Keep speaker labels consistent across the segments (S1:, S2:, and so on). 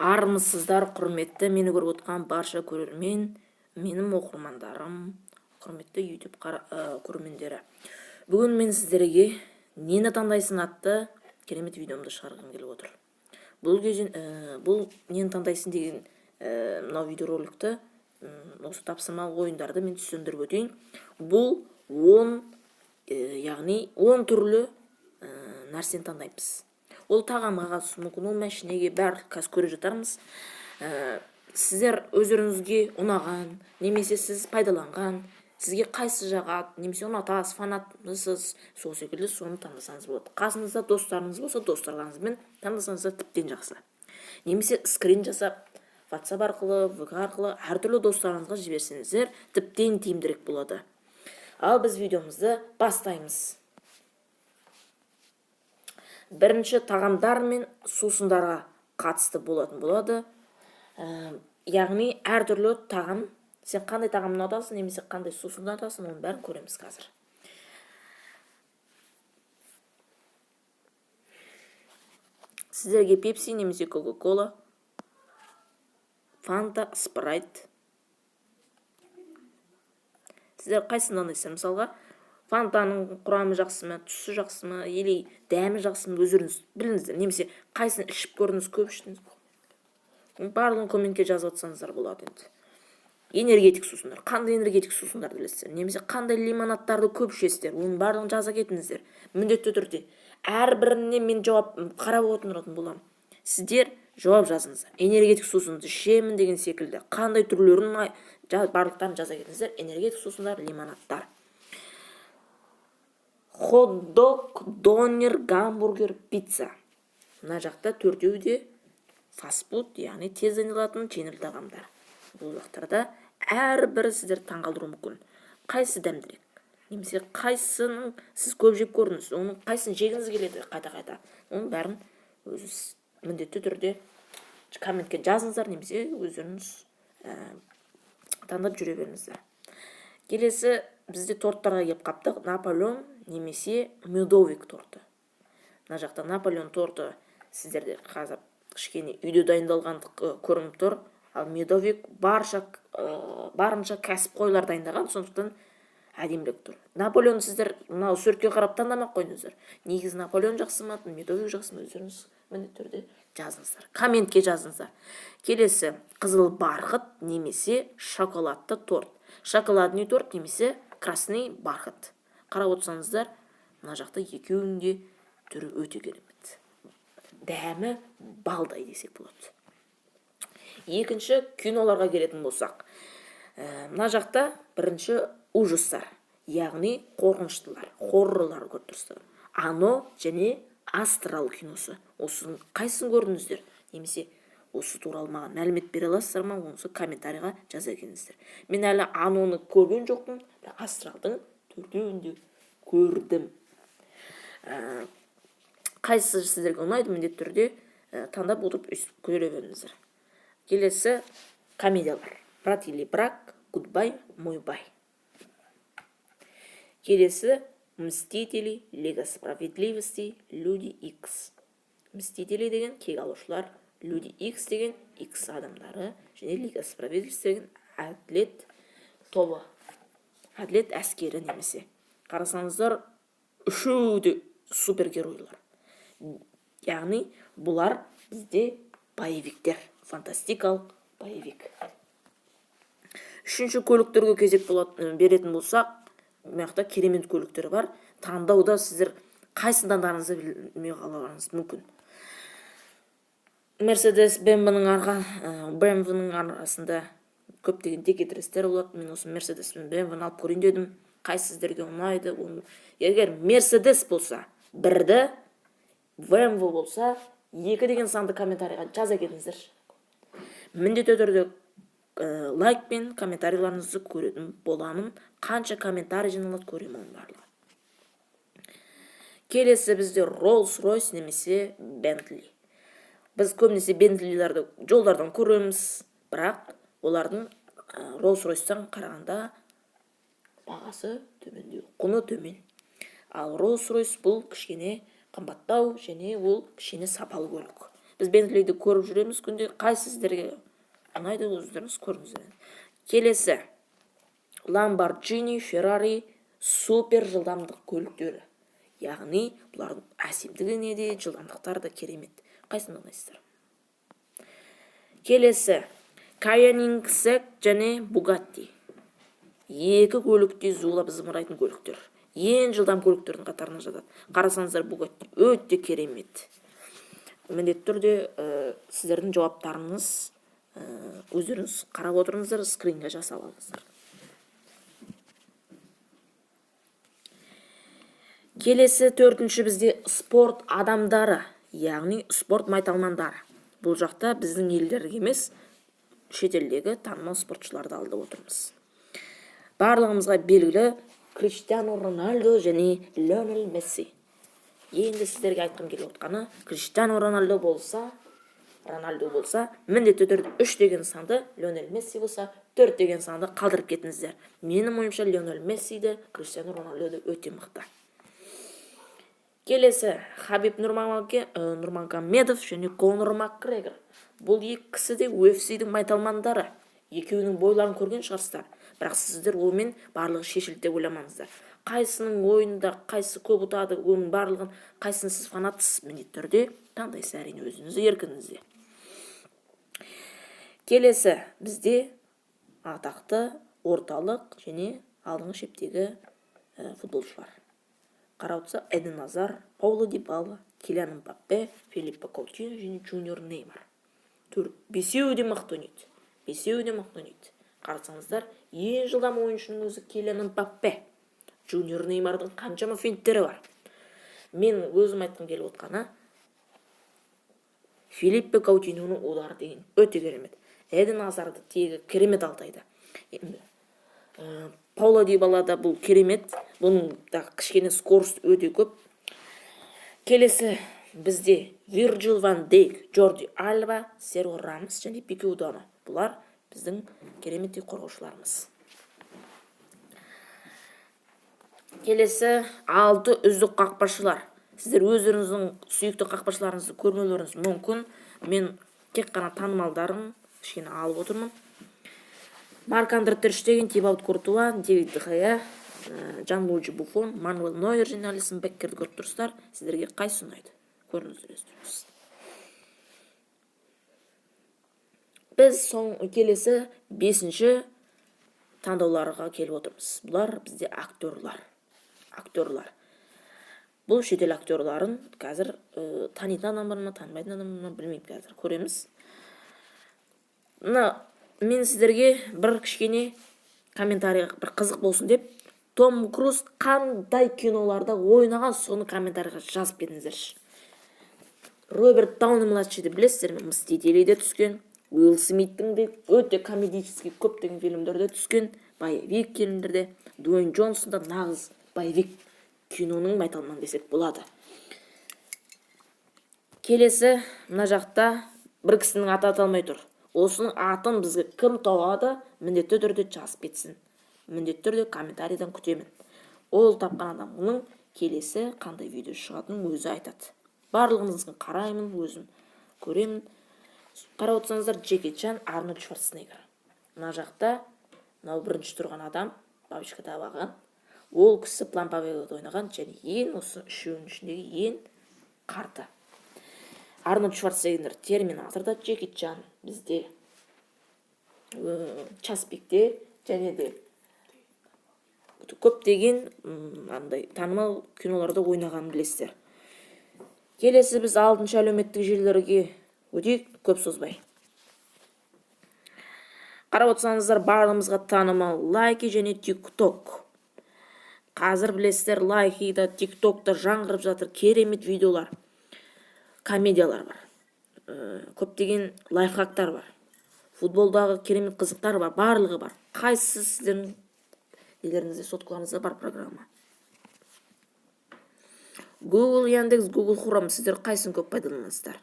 S1: Армысыздар, құрметті мені көріп отқан барша көрермен, менің оқырмандарым, құрметті YouTube көрермендері. Бүгін мен сіздерге нені таңдайсың атты керемет видеомды шығарғым келіп отыр. Бұл нені таңдайсың деген мынау видеороликті осы тапсырмалық ойындарды мен түсіндіріп өтейін. Бұл 10 түрлі нәрсені таңдаймыз. Ол тағамға қатысы мүмкін, ол мәшинеге бәрі қазір көре жатармыз. Сіздер өздеріңізге ұнаған, немесе сіз пайдаланған, сізге қайсы жағады, немесе ұнатасыз, фанатсыз, сол секілді соны таңдасаңыз болады. Қасыңызда достарыңыз болса, достарыңызбен таңдасаңыз да тіптен жақсы. Немесе скрин жасап, WhatsApp арқылы, VK арқылы әртүрлі достарыңызға жіберсеңіздер, тіптен тиімдірек болады. Ал біз видеомызды бастаймыз. Бірінші тағамдар мен сусындарға қатысты болады. Яғни әртүрлі тағам, сен қандай тағам ұнатасың, немесе қандай сусын ұнатасың, оның бәрін көреміз қазір. Сіздерге Pepsi немесе Coca-Cola, Fanta, Sprite. Сіздер қайсысын таңдайсыздар? Мысалға, Фантаның құрамы жақсы ма, түсі жақсы ма, или дәмі жақсы ма, өздеріңіз біліңіздер. Немесе қайсысын ішіп көрдіңіз, көп іштіңіз. Барлығын комментке жазып отсаңыздар болады енді. Энергетик сусындар. Қандай энергетик сусындарды білесіздер? Немесе қандай лимонадтарды көп ішесіздер? Оның барлығын жаза кетіңіздер. Міндетті түрде. Әрбіріне мен жауап қарап отыратын боламын. Сіздер жауап жазыңыздар. Энергетик сусынды ішемін деген секілді. Қандай түрлерін барлықтарын жаза кетіңіздер. Энергетик сусындар, лимонадтар. Хот-дог, донер, гамбургер, пицца. Мына жақта төртеуі де фастфуд, яғни тез дайындалатын жеңіл тағамдар. Бұл жақтарда әрбірі сіздер таңғалдыруы мүмкін. Қайсы дәмдірек? Немесе қайсының сіз көп жеп көрдіңіз? Оның қайсысын жегіңіз келеді қайта-қайта? Оның бәрін өзіңіз міндетті түрде комментке жазыңыздар, немесе өздеріңіз таңдап жүре беріңіздер. Келесі бізде торттарға келіп қаптық. Наполеон немесе медовик торты. Мына жақта Наполеон торты сіздерде қазір кішкене үйде дайындалған көрініп тұр. Ал медовик барынша кәсіпқойлар дайындаған, сондықтан әдемірек тұр. Наполеон сіздер мынау суретке қарап таңдамақ қойыңыздар. Негізі Наполеон жақсы ма, медовик жақсы ма, өздеріңіз міндетті түрде жазыңыздар. Комментке жазыңыздар. Келесі қызыл барқыт немесе шоколадты торт. Шоколадный торт немесе красный барқыт. Қарап отырсаңыздар, мына жақта екеуінің де түрі өте керемет. Дәмі балдай десек болады. Екінші киноларға келетін болсақ. Мына жақта бірінші ужастар, яғни қорқыныштылар, хоррорлар көріп тұрсыздар. Ано және Астрал киносы. Осының қайсысын көрдіңіздер? Немесе осы туралы маған мәлімет бере аласыздар ма? Онысы комментарийға жаза кетіңіздер. Мен әлі Аноны көрген жоқпын, Астралдың төртеуінде көрдім. Қайсысы сіздерге ұнайды, міндетті түрде таңдап отырып көре беріңіздер. Келесі комедиялар. Брат или брак, гудбай, мой бай. Келесі Мстители, Лига справедливости, Люди Икс. Мстители деген кек алушылар, Люди Икс деген Икс адамдары, және Лига справедливости деген әділет тобы. Әділет әскері немесе. Қарасаңыздар, үшеуі де супергеройлар. Яғни бұлар бізде боевиктер, фантастикалық боевик. Үшінші көліктерге кезек беретін болсақ, мынақта керемет көліктер бар. Таңдауда сіздер қайсын таңдарыңызды білмей қалуыңыз мүмкін. Мерседес BMW-ның арасында көптеген текетірестер болады. Мен осы Мерседес пен BMW-ны алып көрейін дедім. Қайсы сіздерге ұнайды? Егер Мерседес болса, бірді, BMW болса, 2 деген санды комментарийға жаза кетіңіздер. Міндетті түрде лайк пен комментарийларыңызды көретін боламын. Қанша комментарий жиналады көремін оның барлығы. Келесі бізде Rolls-Royce немесе Bentley. Біз көбінесе Bentley'ларды жолдардан көреміз, бірақ олардың Rolls-Royce'тан қарағанда бағасы төмендеу, құны төмен. Ал Rolls-Royce бұл кішкене қымбаттау және ол кішкене сапалы көлік. Біз Бентлиді көріп жүреміз күнде. Қайсы сіздерге ұнайды, өздеріңіз көріңіздер. Келесі Lamborghini, Ferrari супер жылдамдық көліктері. Яғни бұлардың әсемдігі неде, жылдамдықтары да керемет. Қайсыны ұнайсыздар? Келесі Koenigsegg және Bugatti. Екі көлікте зулап зымырайтын көліктер. Ең жылдам көліктердің қатарына жатады. Қарасаңыздар, Bugatti өте керемет. Міндетті түрде сіздердің жауаптарыңыз өздеріңіз қарап отырыңыздар, скринге жасап алыңыздар. Келесі төртінші бізде спорт адамдары, яғни спорт майталмандары. Бұл жақта біздің елдерге емес, шетелдегі танымал спортшыларды алып отырмыз. Барлығымызға белгілі Криштиану Рональдо және Лионель Месси. Енді сіздерге айтқым келіп отқаны, Криштиану Рональдо болса, міндетті түрде 3 деген санды, Лионель Месси болса 4 деген санды қалдырып кетіңіздер. Менің ойымша Лионель Мессиді, Криштиану Рональдоды өте мықты. Келесі Хабиб Нурмагомедов және Конор Макгрегор. Бұл екі кісі де UFC-дің майталмандары. Екеуінің бойларын көрген шығарсыздар. Бірақ сіздер олмен барлығы шешілді деп ойламаңыздар. Қайсының ойында, қайсы көп ұтады, оның барлығын, қайсының сіз фанатсыз, міндетті түрде таңдайсыз, әрине өзіңізді еркіңізде. Келесі бізде атақты орталық және алдыңғы шептегі футболшылар. Қараутса Эден Азар, Пауло Дибала, Килиан Мбаппе, Филиппо Коутиньо және Джуниор Неймар. Бесеуі де мықты ойнайды. Қарасаңыздар, ең жылдам ойыншының өзі Килиан Мбаппе. Джуниор Неймардың қаншама финттері бар. Мен өзім айтқым келіп отқаны, Филиппо Коутиньоның удары деген өте керемет. Эден Азарды тегі керемет алтайды. Пауло Дибалада бұл керемет, бұның да кішкене скорост өте көп. Келесі бізде Вирджил Ван Дейк, Джорди Альба, Серхио Рамос және Пике Удоно. Бұлар біздің кереметтей қорғаушыларымыз. Келесі 6 үздік қақпашылар. Сіздер өздеріңіздің сүйікті қақпашыларыңызды көрмеулеріңіз мүмкін. Мен тек қана танымалдарын кішкене алып отырмын. Марк-Андре тер Штеген, Тибаут Куртуа, Дэвид де Геа, Жан-Луиджи Буффон, Мануэл Нойер және Алисон Беккерді көріп тұрсыздар. Сіздерге қайсы ұнайды? Көріңіздер өздеріңіз. Біз келесі 5-ші таңдауларға келіп отырмыз. Бұлар бізде актерлар. Бұл шетел актерларын қазір танитын адам бар ма, танымайтын адам бар ма, білмеймін қазір. Көреміз. Мен сіздерге бір кішкене комментарийға бір қызық болсын деп, Том Круз қандай киноларда ойнаған, соны комментарийға жазып кетіңіздерші. Роберт Дауни младшийді білесіздер ме? Мстителейде түскен, Уилл Смиттің де өте комедический көптеген фильмдерде түскен, боевик фильмдерде, Дуэйн Джонсон да нағыз боевик киноның майталманы десек болады. Келесі мына жақта бір кісінің аты аталмай тұр. Осының атын бізге кім тауады, міндетті түрде жазып кетсін. Міндетті түрде комментарийдан күтемін. Ол тапқан адамның келесі қандай видео шығатынын өзі айтады. Барлығыңыздың қараймын, өзім көремін. Қарап отырсаңыздар, Джеки Чан, Арнольд Шварценеггер. Мына жақта мынау бірінші тұрған адам, бабочка табаған. Ол кісі План Победы ойнаған және ең осы үшеуінің ішіндегі ең қарты. Арнольд Шварценеггер Терминаторда, Джеки Чан бізде Часпикте және де көптеген танымал киноларда ойнағанын білесіздер. Келесі біз 6-шы әлеуметтік желілерге өтейік, көп созбай. Қарап отырсаңыздар, барлығымызға танымал Лайки және TikTok. Қазір білесіздер, Лайки да TikTok да жаңғырып жатыр, керемет видеолар. Комедиялар бар. Көптеген лайфхактар бар. Футболдағы керемет қызықтар бар, барлығы бар. Қайсысы сіздердің елдеріңізде, соткаларыңызда бар программа? Google, Яндекс, Google Chrome, сіздер қайсын көп пайдаланасыздар?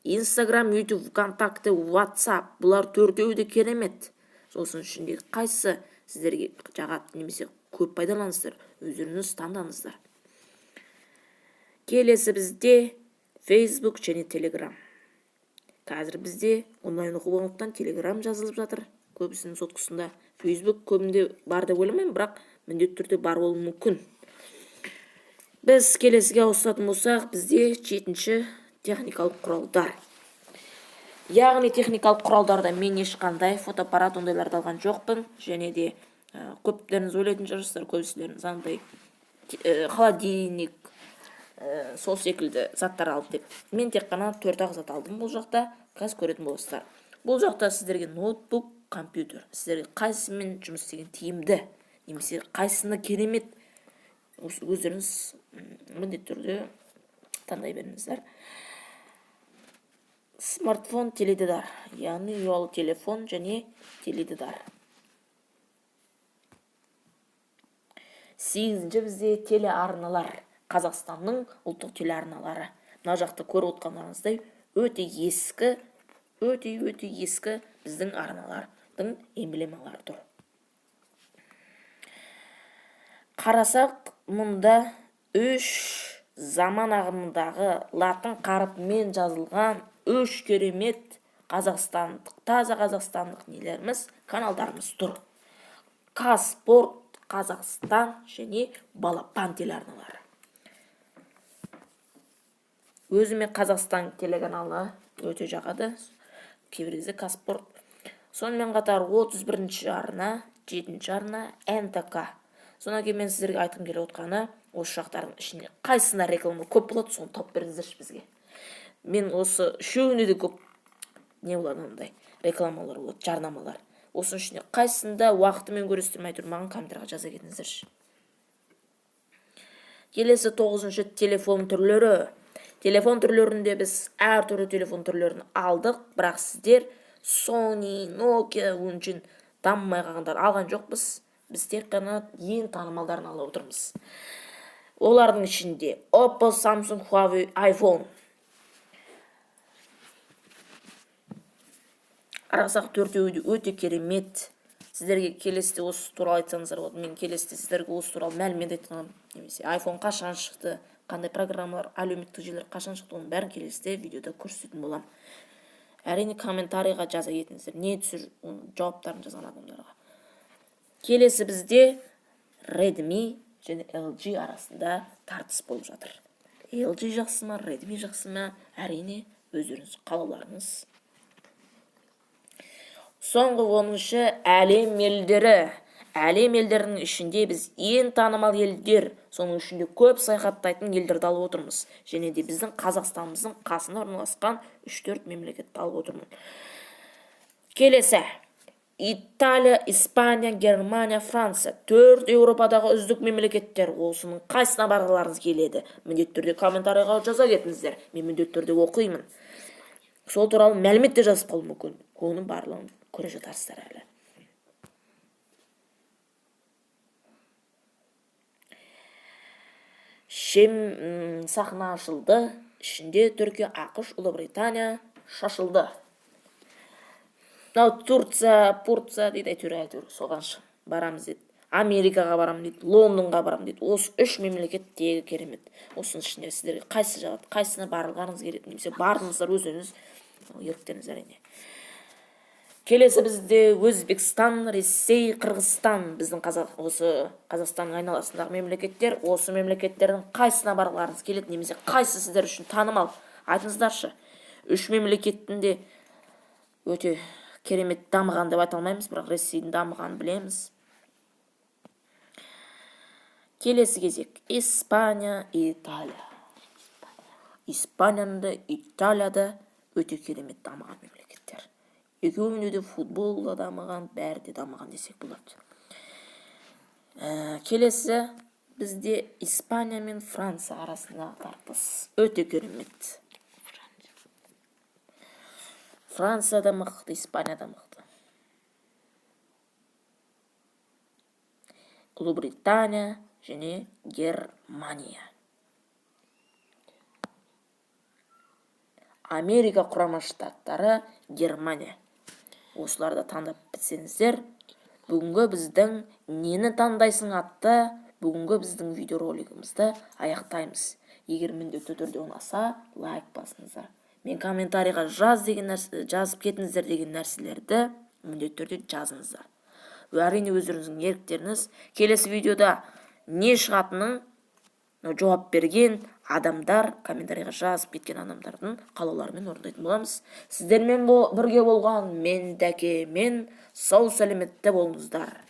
S1: Instagram, YouTube, ВКонтакте, WhatsApp, бұлар төртеуі де керемет. Сосын ішіндегі қайсы сіздерге жағады немесе көп пайдаланасыздар? Өздеріңіз таңдаңыздар. Келесі бізде Facebook және Telegram. Қазір бізде онлайн оқу болғандықтан Telegram жазылып жатыр. Көбісінің соткысында Facebook көбінде бар деп ойламаймын, бірақ міндетті түрде бар болуы мүмкін. Біз келесіге ауысатын болсақ, бізде 7-ші техникалық құралдар. Яғни техникалық құралдарда мен ешқандай фотоаппарат ондайларды алған жоқпын, және де көптеріңіз ойлайтын шығарсыздар, көбісілеріңіз андай холодильник, сол секілді заттар алды деп. Мен тек қана 4-ақ зат алдым бұл жақта, қазір көретін боласыздар. Бұл жақта сіздерге ноутбук, компьютер, сіздерге қайсымен жұмыс істеген тиімді, немесе қайсыны керемет, өздеріңіз міндетті түрде таңдай беріңіздер. Смартфон, теледидар, яғни ұялы телефон және теледидар. 8-ші бізде телеарналар. Қазақстанның ұлттық телеарналары. Мына жақта көріп отқандарыңыздай өте ескі біздің арналардың эмблемалары тұр. Қарасақ, мұнда 3 заман ағымындағы латын қарпімен жазылған 3 керемет қазақстандық, таза қазақстандық нелеріміз, каналдарымыз тұр. Қазспорт, Қазақстан және Балапан телеарналары. Өзіме Қазақстан телеканалы өте жағады, кейбір кезде Қазспорт. Сонымен қатар 31-ші арна, 7-ші арна, НТК. Сонан кейін мен сіздерге айтқым келіп отқаны, осы шақтардың ішінде қайсысында реклама көп болады, соны тауып беріңіздерші бізге. Мен осы үшеуіне де көп не болады ондай рекламалар болады, жарнамалар. Осының ішінде қайсында уақытымен көресіздер ме, маған комментарийға жаза кетіңіздерші. Келесі 9-ші телефон түрлері. Телефон түрлерінде біз әртүрлі телефон түрлерін алдық, бірақ сіздер Sony, Nokia өңшін дамымай қалғандар алған жоқпыз. Біз тек қана ең танымалдарын ала отырмыз. Олардың ішінде Oppo, Samsung, Huawei, iPhone. Қарасақ төртеуі де өте керемет. Сіздерге келесіде осы туралы айтсаңыздар болады. Мен келесіде сіздерге осы туралы мәлімет айтқанмын. Немесе iPhone қашан шықты, қандай программалар, әлеуметтік желілер қашан шықты, оның бәрін келесіде видеода көрсететін боламын. Әрине комментарийға жаза кетіңіздер. Не түсір, жауаптарын жазған адамдарға. Келесі бізде Redmi және LG арасында тартыс болып жатыр. LG жақсы ма, Redmi жақсы ма, әрине өздеріңіз қалауларыңыз. Соңғы 10-шы әлем елдері. Әлем елдерінің ішінде біз ең танымал елдер, соның ішінде көп саяхаттайтын елдерді алып отырмыз. Және де біздің Қазақстанымыздың қасына орналасқан 3-4 мемлекетті алып отырмын. Келесі. Италия, Испания, Германия, Франция. 4 Еуропадағы үздік мемлекеттер. Осының қайсына барғыларыңыз келеді? Міндетті түрде комментарийға жаза кетіңіздер. Мен міндетті түрде оқимын. Сол туралы мәлімет те жазып қалуы мүмкін. Оның барлығын көре жатарсыздар әлі. Сахна ашылды. Ішінде Түркия, ақш, Ұлыбритания шашылды. Турция дейді, әйтеуір соған барамыз дейді. Америкаға барам дейді, Лондонға барам дейді. Осы 3 мемлекет тегі керемет. Осының ішінде сіздерге қайсы жағады, қайсына барылғаныңыз келеді, немесе бардыңыздар өздеріңіз еріктеріңіз әрине. Келесі бізде Өзбекстан, Ресей, Қырғызстан, біздің осы Қазақстанның айналасындағы мемлекеттер. Осы мемлекеттердің қайсына барғыларыңыз келеді, немесе қайсы сіздер үшін танымал? Айтыңыздаршы. 3 мемлекеттің де өте керемет дамыған деп айта алмаймыз, бірақ Ресейдің дамыған білеміз. Келесі кезек Испания, Италия. Испанияда, Италияда өте керемет дамыған мемлекеттер. Екеуінде де футболда дамыған, бәрі де дамыған десек болады. Келесі бізде Испания мен Франция арасында тартыс. Өте керемет. Франция да мықты, Испания да мықты. Ұлыбритания және Германия. Америка құрама штаттары, Германия. Осыларды таңдап бітсеңіздер, бүгінгі біздің нені таңдайсың атты, бүгінгі біздің видеоролигімізді аяқтаймыз. Егер міндетті түрде ұнаса, лайк басыңыздар. Мен комментарийға жазып кетіңіздер деген нәрселерді міндетті түрде жазыңыздар. Әрине өздеріңіздің еріктеріңіз. Келесі видеода не шығатынын жауап берген адамдар, комментарийға жазып кеткен адамдардың қалауларымен орындайтын боламыз. Сіздермен бірге болған мен Дәке, мен сау сәлеметті болыңыздар.